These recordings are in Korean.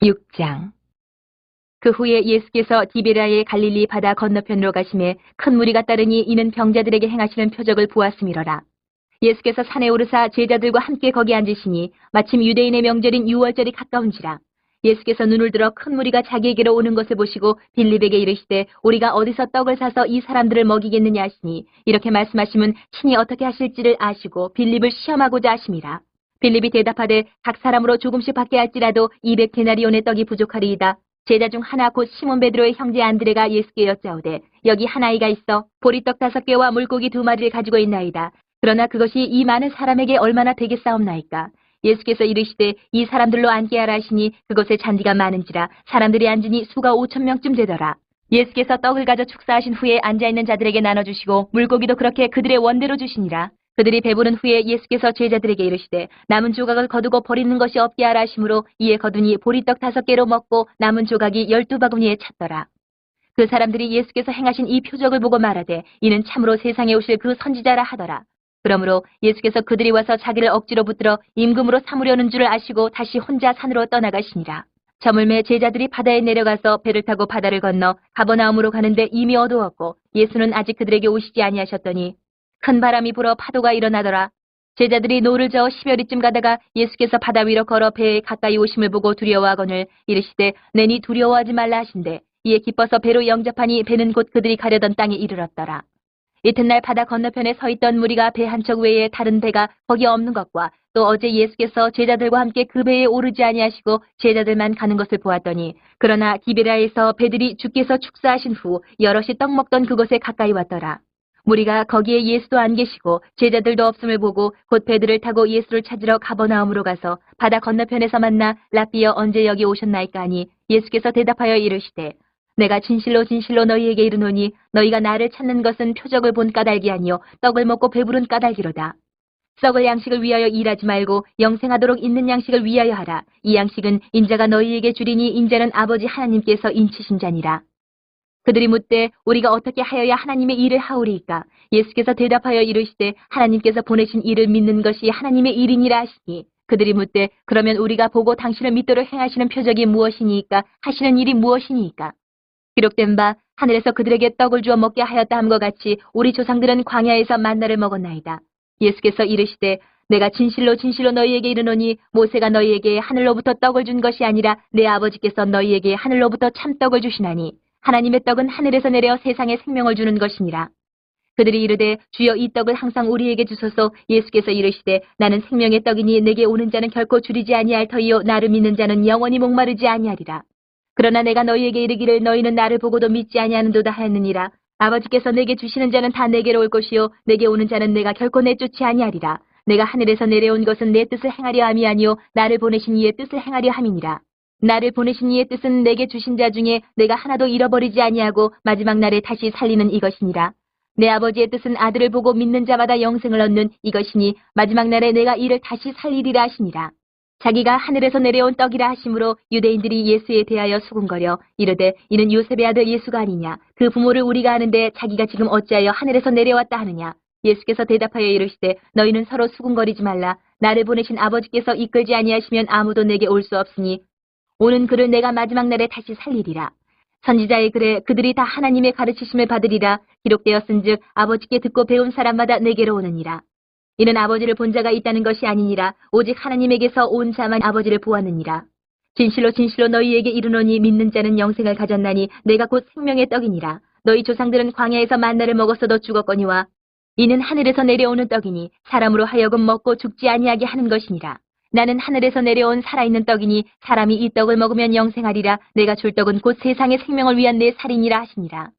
6장. 그 후에 예수께서 디베라의 갈릴리 바다 건너편으로 가심에 큰 무리가 따르니 이는 병자들에게 행하시는 표적을 보았음이러라. 예수께서 산에 오르사 제자들과 함께 거기 앉으시니 마침 유대인의 명절인 유월절이 가까운지라. 예수께서 눈을 들어 큰 무리가 자기에게로 오는 것을 보시고 빌립에게 이르시되 우리가 어디서 떡을 사서 이 사람들을 먹이겠느냐 하시니 이렇게 말씀하시면 친히 어떻게 하실지를 아시고 빌립을 시험하고자 하심이라. 빌립이 대답하되 각 사람으로 조금씩 받게 할지라도 200데나리온의 떡이 부족하리이다. 제자 중 하나 곧 시몬 베드로의 형제 안드레가 예수께 여짜오되 여기 한 아이가 있어 보리떡 5개와 물고기 2마리를 가지고 있나이다. 그러나 그것이 이 많은 사람에게 얼마나 되겠사옵나이까. 예수께서 이르시되 이 사람들로 앉게 하라 하시니 그곳에 잔디가 많은지라 사람들이 앉으니 수가 5,000명쯤 되더라. 예수께서 떡을 가져 축사하신 후에 앉아있는 자들에게 나눠주시고 물고기도 그렇게 그들의 원대로 주시니라. 그들이 배부른 후에 예수께서 제자들에게 이르시되 남은 조각을 거두고 버리는 것이 없게 하라 하심으로 이에 거두니 보리떡 5개로 먹고 남은 조각이 12바구니에 찼더라. 그 사람들이 예수께서 행하신 이 표적을 보고 말하되 이는 참으로 세상에 오실 그 선지자라 하더라. 그러므로 예수께서 그들이 와서 자기를 억지로 붙들어 임금으로 삼으려는 줄을 아시고 다시 혼자 산으로 떠나가시니라. 저물매 제자들이 바다에 내려가서 배를 타고 바다를 건너 가버나움으로 가는데 이미 어두웠고 예수는 아직 그들에게 오시지 아니하셨더니 큰 바람이 불어 파도가 일어나더라. 제자들이 노를 저어 10여리쯤 가다가 예수께서 바다 위로 걸어 배에 가까이 오심을 보고 두려워하거늘 이르시되 내니 두려워하지 말라 하신대 이에 기뻐서 배로 영접하니 배는 곧 그들이 가려던 땅에 이르렀더라. 이튿날 바다 건너편에 서 있던 무리가 배 한 척 외에 다른 배가 거기 없는 것과 또 어제 예수께서 제자들과 함께 그 배에 오르지 아니하시고 제자들만 가는 것을 보았더니 그러나 디베라에서 배들이 주께서 축사하신 후 여럿이 떡 먹던 그곳에 가까이 왔더라. 무리가 거기에 예수도 안 계시고 제자들도 없음을 보고 곧 배들을 타고 예수를 찾으러 가버나움으로 가서 바다 건너편에서 만나 랍비여 언제 여기 오셨나이까 하니 예수께서 대답하여 이르시되 내가 진실로 진실로 너희에게 이르노니 너희가 나를 찾는 것은 표적을 본 까닭이 아니요 떡을 먹고 배부른 까닭이로다. 썩을 양식을 위하여 일하지 말고 영생하도록 있는 양식을 위하여 하라. 이 양식은 인자가 너희에게 주리니 인자는 아버지 하나님께서 인치신 자니라. 그들이 묻되 우리가 어떻게 하여야 하나님의 일을 하오리이까. 예수께서 대답하여 이르시되 하나님께서 보내신 일을 믿는 것이 하나님의 일이니라 하시니 그들이 묻되 그러면 우리가 보고 당신을 믿도록 행하시는 표적이 무엇이니까 하시는 일이 무엇이니까. 기록된 바 하늘에서 그들에게 떡을 주어 먹게 하였다 함과 같이 우리 조상들은 광야에서 만나를 먹었나이다. 예수께서 이르시되 내가 진실로 진실로 너희에게 이르노니 모세가 너희에게 하늘로부터 떡을 준 것이 아니라 내 아버지께서 너희에게 하늘로부터 참떡을 주시나니 하나님의 떡은 하늘에서 내려 세상에 생명을 주는 것이니라. 그들이 이르되 주여 이 떡을 항상 우리에게 주소서. 예수께서 이르시되 나는 생명의 떡이니 내게 오는 자는 결코 줄이지 아니할 터이요 나를 믿는 자는 영원히 목마르지 아니하리라. 그러나 내가 너희에게 이르기를 너희는 나를 보고도 믿지 아니하는도다 하였느니라. 아버지께서 내게 주시는 자는 다 내게로 올 것이요 내게 오는 자는 내가 결코 내쫓지 아니하리라. 내가 하늘에서 내려온 것은 내 뜻을 행하려 함이 아니요 나를 보내신 이의 뜻을 행하려 함이니라. 나를 보내신 이의 뜻은 내게 주신 자 중에 내가 하나도 잃어버리지 아니하고 마지막 날에 다시 살리는 이것이니라. 내 아버지의 뜻은 아들을 보고 믿는 자마다 영생을 얻는 이것이니 마지막 날에 내가 이를 다시 살리리라 하시니라. 자기가 하늘에서 내려온 떡이라 하심으로 유대인들이 예수에 대하여 수군거려 이르되 이는 요셉의 아들 예수가 아니냐. 그 부모를 우리가 아는데 자기가 지금 어찌하여 하늘에서 내려왔다 하느냐. 예수께서 대답하여 이르시되 너희는 서로 수군거리지 말라. 나를 보내신 아버지께서 이끌지 아니하시면 아무도 내게 올 수 없으니 오는 그를 내가 마지막 날에 다시 살리리라. 선지자의 글에 그들이 다 하나님의 가르치심을 받으리라. 기록되었은즉 아버지께 듣고 배운 사람마다 내게로 오느니라. 이는 아버지를 본 자가 있다는 것이 아니니라. 오직 하나님에게서 온 자만 아버지를 보았느니라. 진실로 진실로 너희에게 이르노니 믿는 자는 영생을 가졌나니 내가 곧 생명의 떡이니라. 너희 조상들은 광야에서 만나를 먹었어도 죽었거니와 이는 하늘에서 내려오는 떡이니 사람으로 하여금 먹고 죽지 아니하게 하는 것이니라. 나는 하늘에서 내려온 살아있는 떡이니 사람이 이 떡을 먹으면 영생하리라. 내가 줄 떡은 곧 세상의 생명을 위한 내 살이니라 하시니라.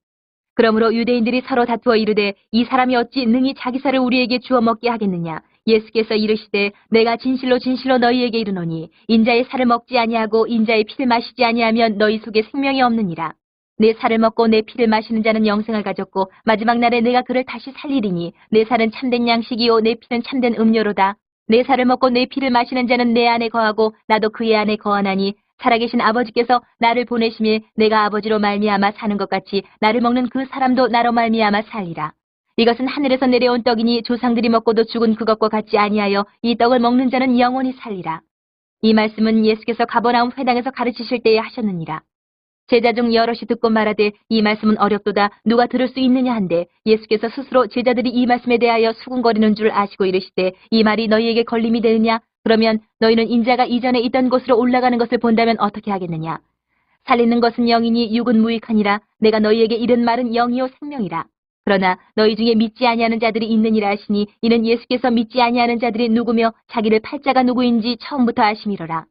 그러므로 유대인들이 서로 다투어 이르되 이 사람이 어찌 능히 자기 살을 우리에게 주어 먹게 하겠느냐. 예수께서 이르시되 내가 진실로 진실로 너희에게 이르노니 인자의 살을 먹지 아니하고 인자의 피를 마시지 아니하면 너희 속에 생명이 없느니라. 내 살을 먹고 내 피를 마시는 자는 영생을 가졌고 마지막 날에 내가 그를 다시 살리리니 내 살은 참된 양식이요 내 피는 참된 음료로다. 내 살을 먹고 내 피를 마시는 자는 내 안에 거하고 나도 그의 안에 거하나니 살아계신 아버지께서 나를 보내심에 내가 아버지로 말미암아 사는 것 같이 나를 먹는 그 사람도 나로 말미암아 살리라. 이것은 하늘에서 내려온 떡이니 조상들이 먹고도 죽은 그것과 같지 아니하여 이 떡을 먹는 자는 영원히 살리라. 이 말씀은 예수께서 가버나움 회당에서 가르치실 때에 하셨느니라. 제자 중 여럿이 듣고 말하되 이 말씀은 어렵도다 누가 들을 수 있느냐 한데 예수께서 스스로 제자들이 이 말씀에 대하여 수군거리는 줄 아시고 이르시되 이 말이 너희에게 걸림이 되느냐? 그러면 너희는 인자가 이전에 있던 곳으로 올라가는 것을 본다면 어떻게 하겠느냐? 살리는 것은 영이니 육은 무익하니라. 내가 너희에게 이른 말은 영이요 생명이라. 그러나 너희 중에 믿지 아니하는 자들이 있느니라 하시니 이는 예수께서 믿지 아니하는 자들이 누구며 자기를 팔자가 누구인지 처음부터 아심이로라.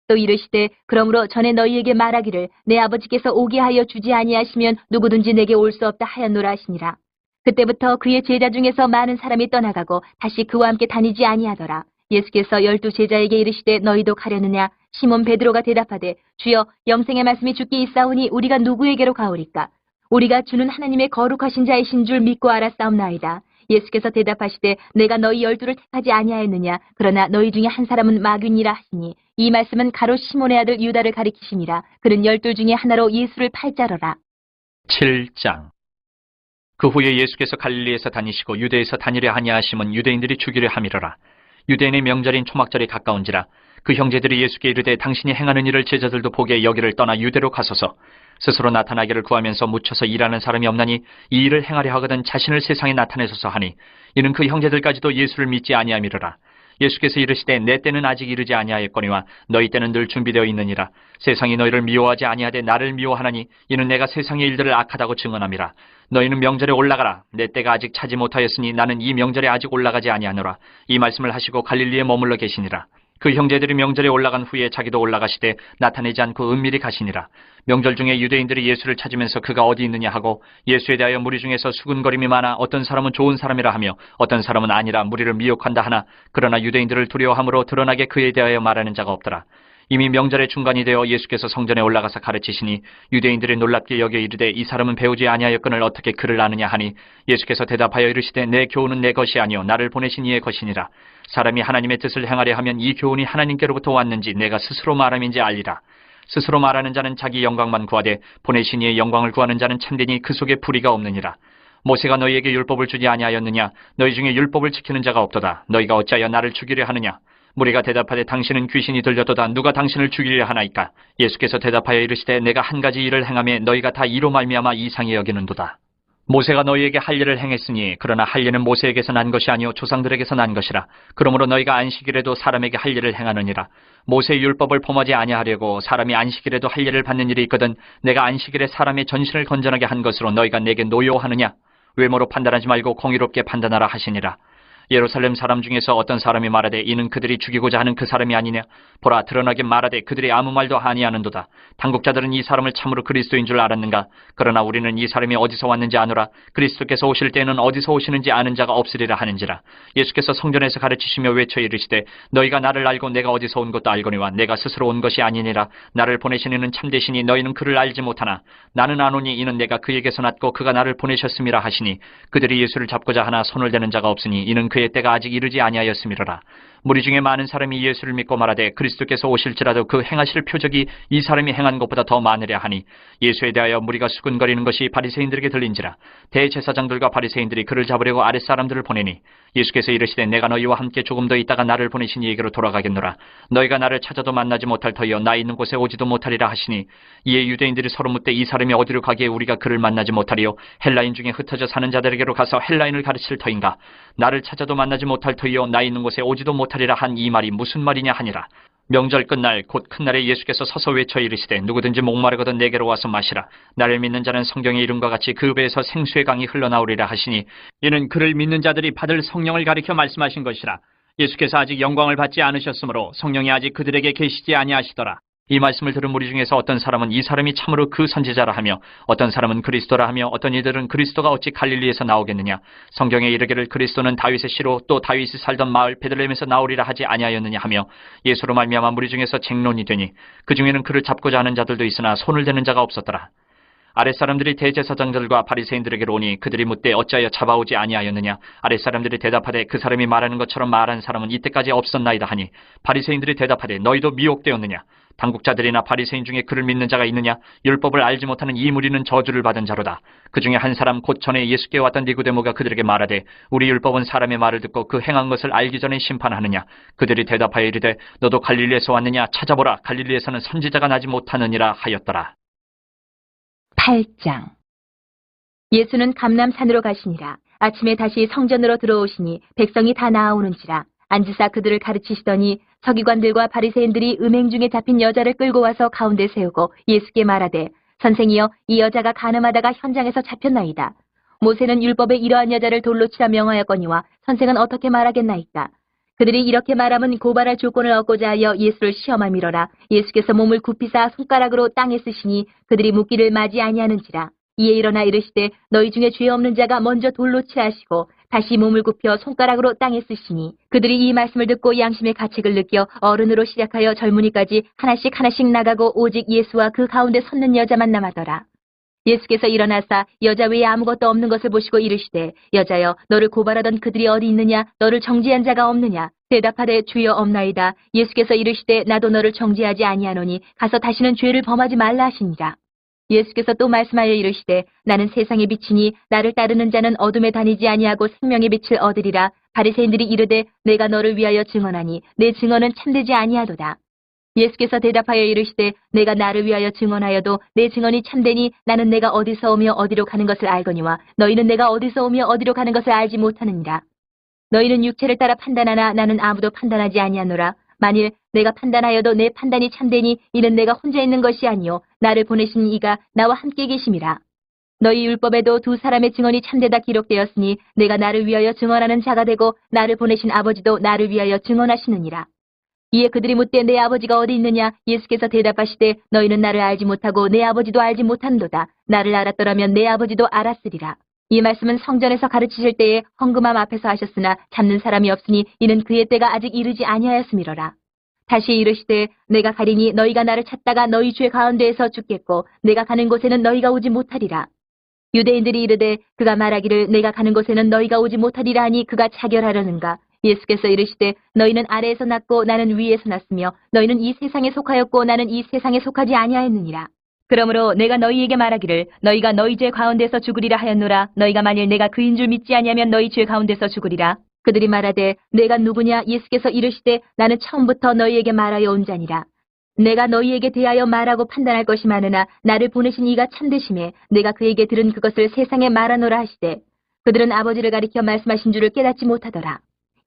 또 이르시되 그러므로 전에 너희에게 말하기를 내 아버지께서 오게 하여 주지 아니하시면 누구든지 내게 올 수 없다 하였노라 하시니라. 그때부터 그의 제자 중에서 많은 사람이 떠나가고 다시 그와 함께 다니지 아니하더라. 예수께서 12 제자에게 이르시되 너희도 가려느냐? 시몬 베드로가 대답하되 주여 영생의 말씀이 주께 있사오니 우리가 누구에게로 가오리까? 우리가 주는 하나님의 거룩하신 자이신 줄 믿고 알았사옵나이다. 예수께서 대답하시되 내가 너희 12를 택하지 아니하였느냐? 그러나 너희 중에 한 사람은 마귀니라 하시니 이 말씀은 가롯 시몬의 아들 유다를 가리키심이라. 그는 12 중에 하나로 예수를 팔자러라. 7장. 그 후에 예수께서 갈릴리에서 다니시고 유대에서 다니려 하냐하심은 유대인들이 죽이려 함이로라. 유대인의 명절인 초막절이 가까운지라. 그 형제들이 예수께 이르되 당신이 행하는 일을 제자들도 보게 여기를 떠나 유대로 가소서. 스스로 나타나기를 구하면서 묻혀서 일하는 사람이 없나니 이 일을 행하려 하거든 자신을 세상에 나타내소서 하니 이는 그 형제들까지도 예수를 믿지 아니함이로라. 예수께서 이르시되 내 때는 아직 이르지 아니하였거니와 너희 때는 늘 준비되어 있느니라. 세상이 너희를 미워하지 아니하되 나를 미워하나니 이는 내가 세상의 일들을 악하다고 증언함이라. 너희는 명절에 올라가라. 내 때가 아직 차지 못하였으니 나는 이 명절에 아직 올라가지 아니하노라. 이 말씀을 하시고 갈릴리에 머물러 계시니라. 그 형제들이 명절에 올라간 후에 자기도 올라가시되 나타내지 않고 은밀히 가시니라. 명절 중에 유대인들이 예수를 찾으면서 그가 어디 있느냐 하고 예수에 대하여 무리 중에서 수군거림이 많아 어떤 사람은 좋은 사람이라 하며 어떤 사람은 아니라 무리를 미혹한다 하나 그러나 유대인들을 두려워함으로 드러나게 그에 대하여 말하는 자가 없더라. 이미 명절의 중간이 되어 예수께서 성전에 올라가서 가르치시니 유대인들이 놀랍게 여겨 이르되 이 사람은 배우지 아니하였거늘 어떻게 그를 아느냐 하니 예수께서 대답하여 이르시되 내 교훈은 내 것이 아니요 나를 보내신 이의 것이니라. 사람이 하나님의 뜻을 행하려 하면 이 교훈이 하나님께로부터 왔는지 내가 스스로 말함인지 알리라. 스스로 말하는 자는 자기 영광만 구하되 보내신 이의 영광을 구하는 자는 참되니 그 속에 불의가 없느니라. 모세가 너희에게 율법을 주지 아니하였느냐? 너희 중에 율법을 지키는 자가 없도다. 너희가 어찌하여 나를 죽이려 하느냐? 무리가 대답하되 당신은 귀신이 들렸도다. 누가 당신을 죽이려 하나이까? 예수께서 대답하여 이르시되 내가 한 가지 일을 행하며 너희가 다 이로 말미암아 이상히 여기는도다. 모세가 너희에게 할 일을 행했으니 그러나 할 일은 모세에게서 난 것이 아니요 조상들에게서 난 것이라. 그러므로 너희가 안식일에도 사람에게 할 일을 행하느니라. 모세의 율법을 범하지 아니하려고 사람이 안식일에도 할 일을 받는 일이 있거든 내가 안식일에 사람의 전신을 건전하게 한 것으로 너희가 내게 노여워하느냐? 외모로 판단하지 말고 공의롭게 판단하라 하시니라. 예루살렘 사람 중에서 어떤 사람이 말하되 이는 그들이 죽이고자 하는 그 사람이 아니냐? 보라 드러나게 말하되 그들이 아무 말도 아니하는도다. 당국자들은 이 사람을 참으로 그리스도인 줄 알았는가? 그러나 우리는 이 사람이 어디서 왔는지 아노라. 그리스도께서 오실 때에는 어디서 오시는지 아는 자가 없으리라 하는지라. 예수께서 성전에서 가르치시며 외쳐 이르시되 너희가 나를 알고 내가 어디서 온 것도 알거니와 내가 스스로 온 것이 아니니라. 나를 보내신 이는 참되시니 너희는 그를 알지 못하나 나는 아노니 이는 내가 그에게서 났고 그가 나를 보내셨음이라 하시니 그들이 예수를 잡고자 하나 손을 대는 자가 없으니 이는 그의 때가 아직 이르지 아니하였음이로라. 무리 중에 많은 사람이 예수를 믿고 말하되 그리스도께서 오실지라도 그 행하실 표적이 이 사람이 행한 것보다 더 많으랴 하니 예수에 대하여 무리가 수군거리는 것이 바리새인들에게 들린지라. 대제사장들과 바리새인들이 그를 잡으려고 아랫사람들을 보내니 예수께서 이르시되 내가 너희와 함께 조금 더 있다가 나를 보내신 이에게로 돌아가겠노라. 너희가 나를 찾아도 만나지 못할 터이요 나 있는 곳에 오지도 못하리라 하시니 이에 유대인들이 서로 묻되 이 사람이 어디로 가기에 우리가 그를 만나지 못하리요? 헬라인 중에 흩어져 사는 자들에게로 가서 헬라인을 가르칠 터인가? 나를 찾아도 만나지 못할 터이요 나 있는 곳에 오지도 못하리라 한 이 말이 무슨 말이냐 하니라. 명절 끝날 곧 큰 날에 예수께서 서서 외쳐 이르시되 누구든지 목마르거든 내게로 와서 마시라. 나를 믿는 자는 성경의 이름과 같이 그 배에서 생수의 강이 흘러나오리라 하시니 이는 그를 믿는 자들이 받을 성령을 가리켜 말씀하신 것이라. 예수께서 아직 영광을 받지 않으셨으므로 성령이 아직 그들에게 계시지 아니하시더라. 이 말씀을 들은 무리 중에서 어떤 사람은 이 사람이 참으로 그 선지자라 하며 어떤 사람은 그리스도라 하며 어떤 이들은 그리스도가 어찌 갈릴리에서 나오겠느냐? 성경에 이르기를 그리스도는 다윗의 씨로 또 다윗이 살던 마을 베들레헴에서 나오리라 하지 아니하였느냐 하며 예수로 말미암아 무리 중에서 쟁론이 되니 그 중에는 그를 잡고자 하는 자들도 있으나 손을 대는 자가 없었더라. 아랫사람들이 대제사장들과 바리새인들에게로 오니 그들이 묻되 어찌하여 잡아오지 아니하였느냐? 아랫사람들이 대답하되 그 사람이 말하는 것처럼 말한 사람은 이때까지 없었나이다 하니 바리새인들이 대답하되 너희도 미혹되었느냐? 당국자들이나 바리새인 중에 그를 믿는 자가 있느냐? 율법을 알지 못하는 이 무리는 저주를 받은 자로다. 그 중에 한 사람 곧 전에 예수께 왔던 니고데모가 그들에게 말하되 우리 율법은 사람의 말을 듣고 그 행한 것을 알기 전에 심판하느냐? 그들이 대답하여 이르되 너도 갈릴리에서 왔느냐? 찾아보라. 갈릴리에서는 선지자가 나지 못하느니라 하였더라. 8장. 예수는 감람산으로 가시니라. 아침에 다시 성전으로 들어오시니 백성이 다 나아오는지라. 앉으사 그들을 가르치시더니 서기관들과 바리새인들이 음행 중에 잡힌 여자를 끌고 와서 가운데 세우고 예수께 말하되 선생이여 이 여자가 간음하다가 현장에서 잡혔나이다. 모세는 율법에 이러한 여자를 돌로 치라 명하였거니와 선생은 어떻게 말하겠나이까. 그들이 이렇게 말하면 고발할 조건을 얻고자 하여 예수를 시험함이러라. 예수께서 몸을 굽히사 손가락으로 땅에 쓰시니 그들이 묻기를 맞이 아니하는지라. 이에 일어나 이르시되 너희 중에 죄 없는 자가 먼저 돌로 치하시고 다시 몸을 굽혀 손가락으로 땅에 쓰시니 그들이 이 말씀을 듣고 양심의 가책을 느껴 어른으로 시작하여 젊은이까지 하나씩 하나씩 나가고 오직 예수와 그 가운데 섰는 여자만 남았더라. 예수께서 일어나사 여자 외에 아무것도 없는 것을 보시고 이르시되 여자여 너를 고발하던 그들이 어디 있느냐? 너를 정죄한 자가 없느냐? 대답하되 주여 없나이다. 예수께서 이르시되 나도 너를 정죄하지 아니하노니 가서 다시는 죄를 범하지 말라 하시니라. 예수께서 또 말씀하여 이르시되 나는 세상의 빛이니 나를 따르는 자는 어둠에 다니지 아니하고 생명의 빛을 얻으리라. 바리새인들이 이르되 내가 너를 위하여 증언하니 내 증언은 참되지 아니하도다. 예수께서 대답하여 이르시되 내가 나를 위하여 증언하여도 내 증언이 참되니 나는 내가 어디서 오며 어디로 가는 것을 알거니와 너희는 내가 어디서 오며 어디로 가는 것을 알지 못하느니라. 너희는 육체를 따라 판단하나 나는 아무도 판단하지 아니하노라. 만일 내가 판단하여도 내 판단이 참되니 이는 내가 혼자 있는 것이 아니요 나를 보내신 이가 나와 함께 계심이라. 너희 율법에도 두 사람의 증언이 참되다 기록되었으니 내가 나를 위하여 증언하는 자가 되고 나를 보내신 아버지도 나를 위하여 증언하시느니라. 이에 그들이 묻되 내 아버지가 어디 있느냐? 예수께서 대답하시되 너희는 나를 알지 못하고 내 아버지도 알지 못하는도다. 나를 알았더라면 내 아버지도 알았으리라. 이 말씀은 성전에서 가르치실 때에 헌금함 앞에서 하셨으나 잡는 사람이 없으니 이는 그의 때가 아직 이르지 아니하였음이로라. 다시 이르시되 내가 가리니 너희가 나를 찾다가 너희 죄 가운데에서 죽겠고 내가 가는 곳에는 너희가 오지 못하리라. 유대인들이 이르되 그가 말하기를 내가 가는 곳에는 너희가 오지 못하리라 하니 그가 차결하려는가. 예수께서 이르시되 너희는 아래에서 났고 나는 위에서 났으며 너희는 이 세상에 속하였고 나는 이 세상에 속하지 아니하였느니라. 그러므로 내가 너희에게 말하기를 너희가 너희 죄 가운데서 죽으리라 하였노라. 너희가 만일 내가 그인 줄 믿지 아니하면 너희 죄 가운데서 죽으리라. 그들이 말하되 내가 누구냐? 예수께서 이르시되 나는 처음부터 너희에게 말하여 온 자니라. 내가 너희에게 대하여 말하고 판단할 것이 많으나 나를 보내신 이가 참되심에 내가 그에게 들은 그것을 세상에 말하노라 하시되 그들은 아버지를 가리켜 말씀하신 줄을 깨닫지 못하더라.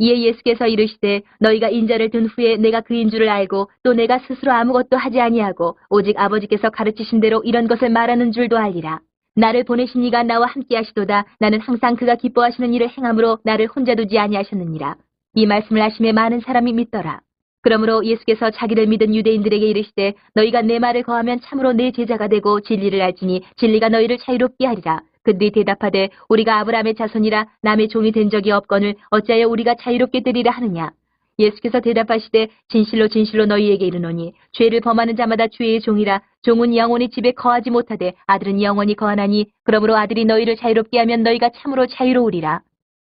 이에 예수께서 이르시되 너희가 인자를 든 후에 내가 그인 줄을 알고 또 내가 스스로 아무것도 하지 아니하고 오직 아버지께서 가르치신 대로 이런 것을 말하는 줄도 알리라. 나를 보내신 이가 나와 함께 하시도다. 나는 항상 그가 기뻐하시는 일을 행함으로 나를 혼자 두지 아니하셨느니라. 이 말씀을 하심에 많은 사람이 믿더라. 그러므로 예수께서 자기를 믿은 유대인들에게 이르시되 너희가 내 말을 거하면 참으로 내 제자가 되고 진리를 알지니 진리가 너희를 자유롭게 하리라. 그들이 대답하되 우리가 아브라함의 자손이라 남의 종이 된 적이 없거늘 어찌하여 우리가 자유롭게 되리라 하느냐. 예수께서 대답하시되 진실로 진실로 너희에게 이르노니 죄를 범하는 자마다 죄의 종이라. 종은 영원히 집에 거하지 못하되 아들은 영원히 거하나니 그러므로 아들이 너희를 자유롭게 하면 너희가 참으로 자유로우리라.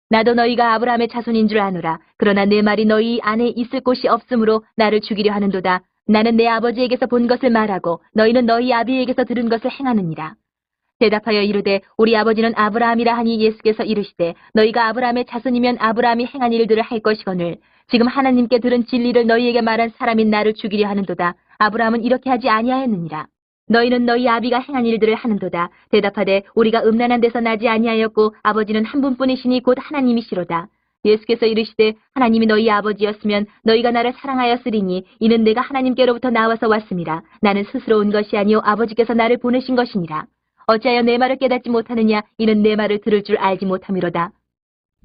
나도 너희가 아브라함의 자손인 줄 아노라. 그러나 내 말이 너희 안에 있을 곳이 없으므로 나를 죽이려 하는도다. 나는 내 아버지에게서 본 것을 말하고 너희는 너희 아비에게서 들은 것을 행하느니라. 대답하여 이르되 우리 아버지는 아브라함이라 하니 예수께서 이르시되 너희가 아브라함의 자손이면 아브라함이 행한 일들을 할 것이거늘 지금 하나님께 들은 진리를 너희에게 말한 사람인 나를 죽이려 하는도다. 아브라함은 이렇게 하지 아니하였느니라. 너희는 너희 아비가 행한 일들을 하는도다. 대답하되 우리가 음란한 데서 나지 아니하였고 아버지는 한 분뿐이시니 곧 하나님이시로다. 예수께서 이르시되 하나님이 너희 아버지였으면 너희가 나를 사랑하였으리니 이는 내가 하나님께로부터 나와서 왔음이라. 나는 스스로 온 것이 아니요 아버지께서 나를 보내신 것이니라. 어찌하여 내 말을 깨닫지 못하느냐? 이는 내 말을 들을 줄 알지 못함이로다.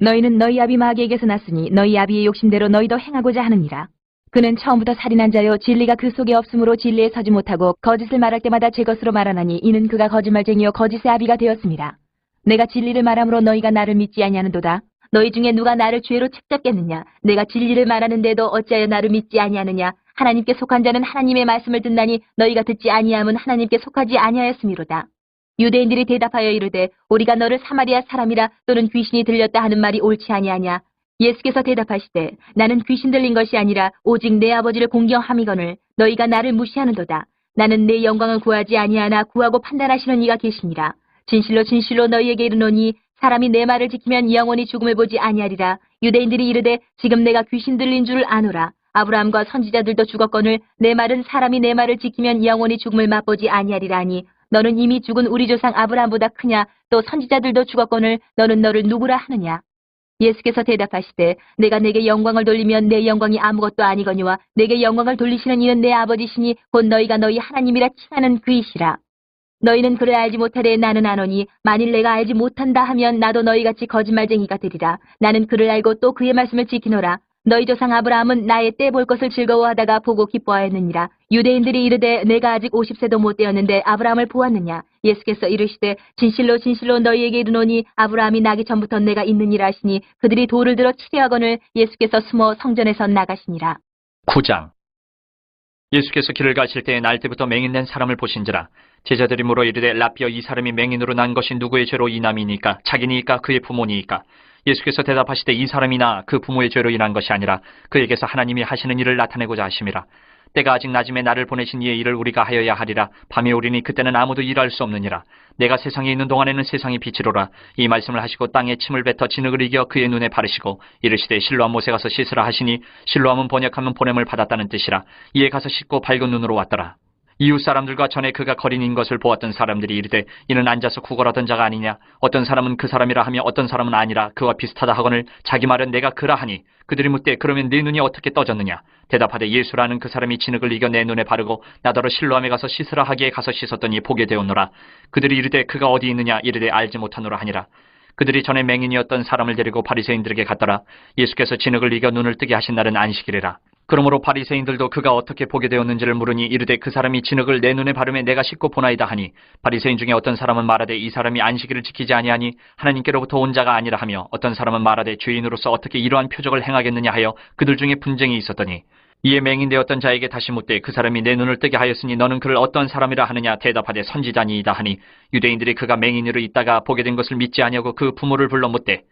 너희는 너희 아비 마귀에게서 났으니 너희 아비의 욕심대로 너희도 행하고자 하느니라. 그는 처음부터 살인한 자요 진리가 그 속에 없으므로 진리에 서지 못하고 거짓을 말할 때마다 제 것으로 말하나니 이는 그가 거짓말쟁이요 거짓의 아비가 되었습니다. 내가 진리를 말함으로 너희가 나를 믿지 아니하는도다. 너희 중에 누가 나를 죄로 책잡겠느냐? 내가 진리를 말하는데도 어찌하여 나를 믿지 아니하느냐? 하나님께 속한 자는 하나님의 말씀을 듣나니 너희가 듣지 아니함은 하나님께 속하지 아니하였음이로다. 유대인들이 대답하여 이르되 우리가 너를 사마리아 사람이라 또는 귀신이 들렸다 하는 말이 옳지 아니하냐. 예수께서 대답하시되 나는 귀신 들린 것이 아니라 오직 내 아버지를 공경함이거늘 너희가 나를 무시하는도다. 나는 내 영광을 구하지 아니하나 구하고 판단하시는 이가 계시니라. 진실로 진실로 너희에게 이르노니 사람이 내 말을 지키면 영원히 죽음을 보지 아니하리라. 유대인들이 이르되 지금 내가 귀신 들린 줄을 아노라. 아브라함과 선지자들도 죽었거늘 내 말은 사람이 내 말을 지키면 영원히 죽음을 맛보지 아니하리라 하니 너는 이미 죽은 우리 조상 아브라함보다 크냐? 또 선지자들도 죽었거늘 너는 너를 누구라 하느냐? 예수께서 대답하시되 내가 내게 영광을 돌리면 내 영광이 아무것도 아니거니와 내게 영광을 돌리시는 이는 내 아버지시니 곧 너희가 너희 하나님이라 칭하는 그이시라. 너희는 그를 알지 못하되 나는 아노니 만일 내가 알지 못한다 하면 나도 너희같이 거짓말쟁이가 되리라. 나는 그를 알고 또 그의 말씀을 지키노라. 너희 조상 아브라함은 나의 때 볼 것을 즐거워하다가 보고 기뻐하였느니라. 유대인들이 이르되 내가 아직 50세도 못 되었는데 아브라함을 보았느냐? 예수께서 이르시되 진실로 진실로 너희에게 이르노니 아브라함이 나기 전부터 내가 있느니라 하시니 그들이 돌을 들어 치려하거늘 예수께서 숨어 성전에서 나가시니라. 9장. 예수께서 길을 가실 때에 날 때부터 맹인된 사람을 보신지라. 제자들이 물어 이르되 라피어 이 사람이 맹인으로 난 것이 누구의 죄로 인함이니까 자기니까 그의 부모니이까. 예수께서 대답하시되 이 사람이나 그 부모의 죄로 인한 것이 아니라 그에게서 하나님이 하시는 일을 나타내고자 하심이라. 때가 아직 낮음에 나를 보내신 이의 일을 우리가 하여야 하리라. 밤이 오리니 그때는 아무도 일할 수 없느니라. 내가 세상에 있는 동안에는 세상이 빛이로라. 이 말씀을 하시고 땅에 침을 뱉어 진흙을 이겨 그의 눈에 바르시고 이르시되 실로암 못에 가서 씻으라 하시니 실로암은 번역하면 보냄을 받았다는 뜻이라. 이에 가서 씻고 밝은 눈으로 왔더라. 이웃 사람들과 전에 그가 거린인 것을 보았던 사람들이 이르되 이는 앉아서 구걸하던 자가 아니냐. 어떤 사람은 그 사람이라 하며 어떤 사람은 아니라 그와 비슷하다 하거늘 자기 말은 내가 그라 하니 그들이 묻되 그러면 네 눈이 어떻게 떠졌느냐. 대답하되 예수라는 그 사람이 진흙을 이겨 내 눈에 바르고 나더러 실로암에 가서 씻으라 하기에 가서 씻었더니 보게 되었노라. 그들이 이르되 그가 어디 있느냐. 이르되 알지 못하노라 하니라. 그들이 전에 맹인이었던 사람을 데리고 바리새인들에게 갔더라. 예수께서 진흙을 이겨 눈을 뜨게 하신 날은 안식일이라. 그러므로 바리새인들도 그가 어떻게 보게 되었는지를 물으니 이르되 그 사람이 진흙을 내 눈에 바르매 내가 씻고 보나이다 하니 바리새인 중에 어떤 사람은 말하되 이 사람이 안식일을 지키지 아니하니 하나님께로부터 온 자가 아니라 하며 어떤 사람은 말하되 죄인으로서 어떻게 이러한 표적을 행하겠느냐 하여 그들 중에 분쟁이 있었더니 이에 맹인되었던 자에게 다시 묻되 그 사람이 내 눈을 뜨게 하였으니 너는 그를 어떤 사람이라 하느냐. 대답하되 선지자니이다 하니 유대인들이 그가 맹인으로 있다가 보게 된 것을 믿지 아니하고 그 부모를 불러 묻되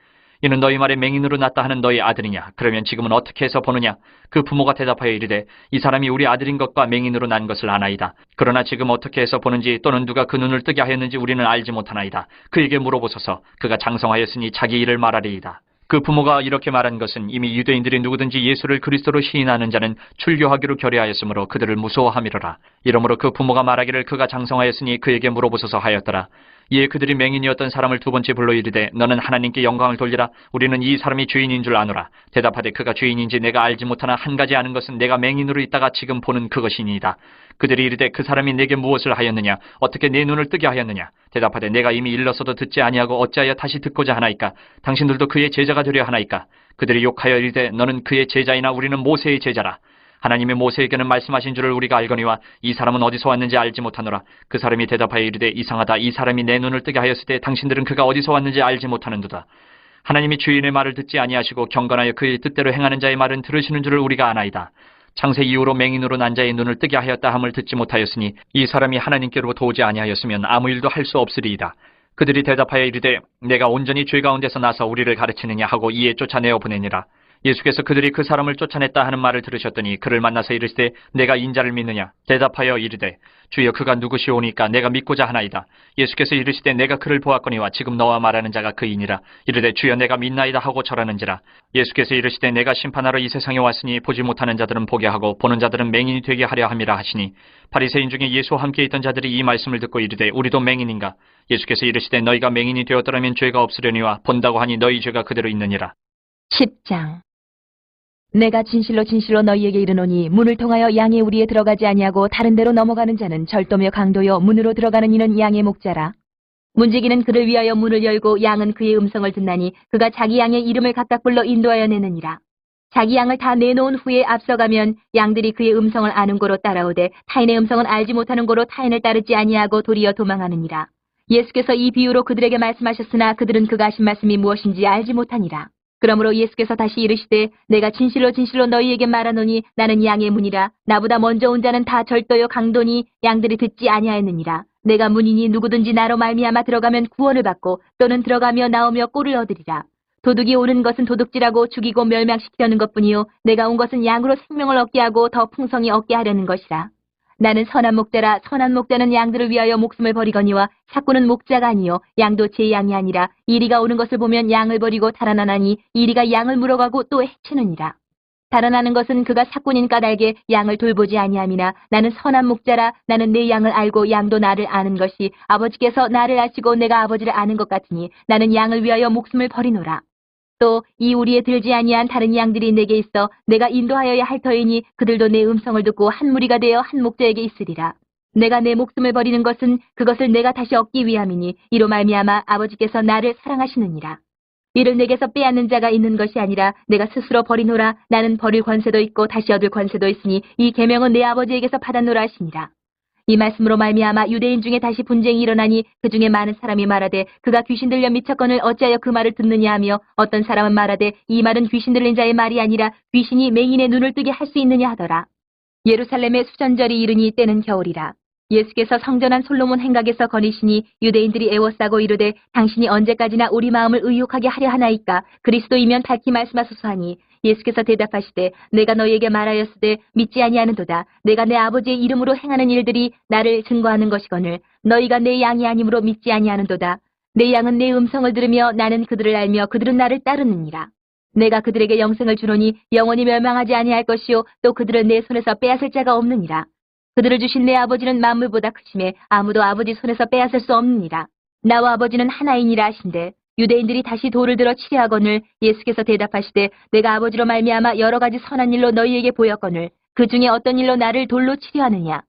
이는 너희 말에 맹인으로 났다 하는 너희 아들이냐? 그러면 지금은 어떻게 해서 보느냐? 그 부모가 대답하여 이르되 이 사람이 우리 아들인 것과 맹인으로 난 것을 아나이다. 그러나 지금 어떻게 해서 보는지 또는 누가 그 눈을 뜨게 하였는지 우리는 알지 못하나이다. 그에게 물어보소서. 그가 장성하였으니 자기 일을 말하리이다. 그 부모가 이렇게 말한 것은 이미 유대인들이 누구든지 예수를 그리스도로 시인하는 자는 출교하기로 결의하였으므로 그들을 무서워함이로라. 이러므로 그 부모가 말하기를 그가 장성하였으니 그에게 물어보소서 하였더라. 이에 그들이 맹인이었던 사람을 두 번째 불러 이르되 너는 하나님께 영광을 돌리라. 우리는 이 사람이 죄인인 줄 아노라. 대답하되 그가 죄인인지 내가 알지 못하나 한 가지 아는 것은 내가 맹인으로 있다가 지금 보는 그것이니이다. 그들이 이르되 그 사람이 내게 무엇을 하였느냐? 어떻게 내 눈을 뜨게 하였느냐? 대답하되 내가 이미 일러서도 듣지 아니하고 어찌하여 다시 듣고자 하나이까? 당신들도 그의 제자가 되려 하나이까? 그들이 욕하여 이르되 너는 그의 제자이나 우리는 모세의 제자라. 하나님의 모세에게는 말씀하신 줄을 우리가 알거니와 이 사람은 어디서 왔는지 알지 못하노라. 그 사람이 대답하여 이르되 이상하다. 이 사람이 내 눈을 뜨게 하였을 때 당신들은 그가 어디서 왔는지 알지 못하는도다. 하나님이 주인의 말을 듣지 아니하시고 경건하여 그의 뜻대로 행하는 자의 말은 들으시는 줄을 우리가 아나이다. 창세 이후로 맹인으로 난 자의 눈을 뜨게 하였다 함을 듣지 못하였으니 이 사람이 하나님께로부터 오지 아니하였으면 아무 일도 할 수 없으리이다. 그들이 대답하여 이르되 내가 온전히 죄 가운데서 나서 우리를 가르치느냐 하고 이에 쫓아내어 보내니라. 예수께서 그들이 그 사람을 쫓아냈다 하는 말을 들으셨더니 그를 만나서 이르시되 내가 인자를 믿느냐? 대답하여 이르되 주여 그가 누구시오니까 내가 믿고자 하나이다. 예수께서 이르시되 내가 그를 보았거니와 지금 너와 말하는 자가 그이니라. 이르되 주여 내가 믿나이다 하고 절하는지라. 예수께서 이르시되 내가 심판하러 이 세상에 왔으니 보지 못하는 자들은 보게 하고 보는 자들은 맹인이 되게 하려 함이라 하시니 바리새인 중에 예수와 함께 있던 자들이 이 말씀을 듣고 이르되 우리도 맹인인가? 예수께서 이르시되 너희가 맹인이 되었더라면 죄가 없으려니와 본다고 하니 너희 죄가 그대로 있느니라. 10장. 내가 진실로 진실로 너희에게 이르노니 문을 통하여 양의 우리에 들어가지 아니하고 다른 데로 넘어가는 자는 절도며 강도요 문으로 들어가는 이는 양의 목자라. 문지기는 그를 위하여 문을 열고 양은 그의 음성을 듣나니 그가 자기 양의 이름을 각각 불러 인도하여 내느니라. 자기 양을 다 내놓은 후에 앞서가면 양들이 그의 음성을 아는 고로 따라오되 타인의 음성은 알지 못하는 고로 타인을 따르지 아니하고 도리어 도망하느니라. 예수께서 이 비유로 그들에게 말씀하셨으나 그들은 그가 하신 말씀이 무엇인지 알지 못하니라. 그러므로 예수께서 다시 이르시되 내가 진실로 진실로 너희에게 말하노니 나는 양의 문이라. 나보다 먼저 온 자는 다 절도요 강도니 양들이 듣지 아니하였느니라. 내가 문이니 누구든지 나로 말미암아 들어가면 구원을 받고 또는 들어가며 나오며 꼴을 얻으리라. 도둑이 오는 것은 도둑질하고 죽이고 멸망시키려는 것뿐이요 내가 온 것은 양으로 생명을 얻게 하고 더 풍성히 얻게 하려는 것이라. 나는 선한 목자라. 선한 목자는 양들을 위하여 목숨을 버리거니와 삭구는 목자가 아니요 양도 제 양이 아니라 이리가 오는 것을 보면 양을 버리고 달아나나니 이리가 양을 물어가고 또 해치느니라. 달아나는 것은 그가 삭군인 까닭에 양을 돌보지 아니함이나 나는 선한 목자라. 나는 내 양을 알고 양도 나를 아는 것이 아버지께서 나를 아시고 내가 아버지를 아는 것 같으니 나는 양을 위하여 목숨을 버리노라. 또 이 우리에 들지 아니한 다른 양들이 내게 있어 내가 인도하여야 할 터이니 그들도 내 음성을 듣고 한 무리가 되어 한 목자에게 있으리라. 내가 내 목숨을 버리는 것은 그것을 내가 다시 얻기 위함이니 이로 말미암아 아버지께서 나를 사랑하시느니라. 이를 내게서 빼앗는 자가 있는 것이 아니라 내가 스스로 버리노라. 나는 버릴 권세도 있고 다시 얻을 권세도 있으니 이 계명은 내 아버지에게서 받았노라 하시니라. 이 말씀으로 말미암아 유대인 중에 다시 분쟁이 일어나니 그 중에 많은 사람이 말하되 그가 귀신 들려 미쳤거늘 어찌하여 그 말을 듣느냐 하며 어떤 사람은 말하되 이 말은 귀신 들린 자의 말이 아니라 귀신이 맹인의 눈을 뜨게 할 수 있느냐 하더라. 예루살렘의 수전절이 이르니 때는 겨울이라. 예수께서 성전한 솔로몬 행각에서 거니시니 유대인들이 애워싸고 이르되 당신이 언제까지나 우리 마음을 의욕하게 하려 하나이까. 그리스도이면 밝히 말씀하소서 하니 예수께서 대답하시되 내가 너희에게 말하였으되 믿지 아니하는도다. 내가 내 아버지의 이름으로 행하는 일들이 나를 증거하는 것이거늘 너희가 내 양이 아니므로 믿지 아니하는도다. 내 양은 내 음성을 들으며 나는 그들을 알며 그들은 나를 따르느니라. 내가 그들에게 영생을 주노니 영원히 멸망하지 아니할 것이요 또 그들은 내 손에서 빼앗을 자가 없느니라. 그들을 주신 내 아버지는 만물보다 크심에 아무도 아버지 손에서 빼앗을 수 없느니라. 나와 아버지는 하나이니라 하신대 유대인들이 다시 돌을 들어 치려하거늘 예수께서 대답하시되 내가 아버지로 말미암아 여러 가지 선한 일로 너희에게 보였거늘 그 중에 어떤 일로 나를 돌로 치려 하느냐.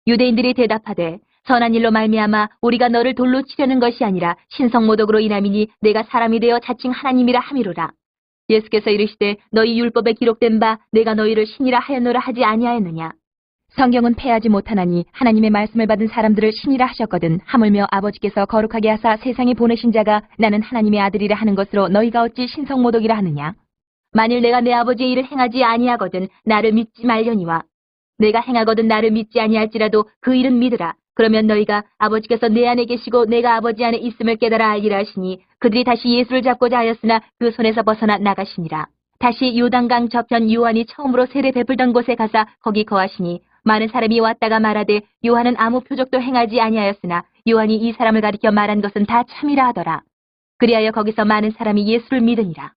유대인들이 대답하되 선한 일로 말미암아 우리가 너를 돌로 치려는 것이 아니라 신성모독으로 인함이니 내가 사람이 되어 자칭 하나님이라 함이로라. 예수께서 이르시되 너희 율법에 기록된 바 내가 너희를 신이라 하였노라 하지 아니하였느냐. 성경은 패하지 못하나니 하나님의 말씀을 받은 사람들을 신이라 하셨거든. 하물며 아버지께서 거룩하게 하사 세상에 보내신 자가 나는 하나님의 아들이라 하는 것으로 너희가 어찌 신성모독이라 하느냐. 만일 내가 내 아버지의 일을 행하지 아니하거든 나를 믿지 말려니와 내가 행하거든 나를 믿지 아니할지라도 그 일은 믿으라. 그러면 너희가 아버지께서 내 안에 계시고 내가 아버지 안에 있음을 깨달아 알리라 하시니 그들이 다시 예수를 잡고자 하였으나 그 손에서 벗어나 나가시니라. 다시 요단강 저편 요한이 처음으로 세례 베풀던 곳에 가사 거기 거하시니 많은 사람이 왔다가 말하되 요한은 아무 표적도 행하지 아니하였으나 요한이 이 사람을 가리켜 말한 것은 다 참이라 하더라. 그리하여 거기서 많은 사람이 예수를 믿으니라.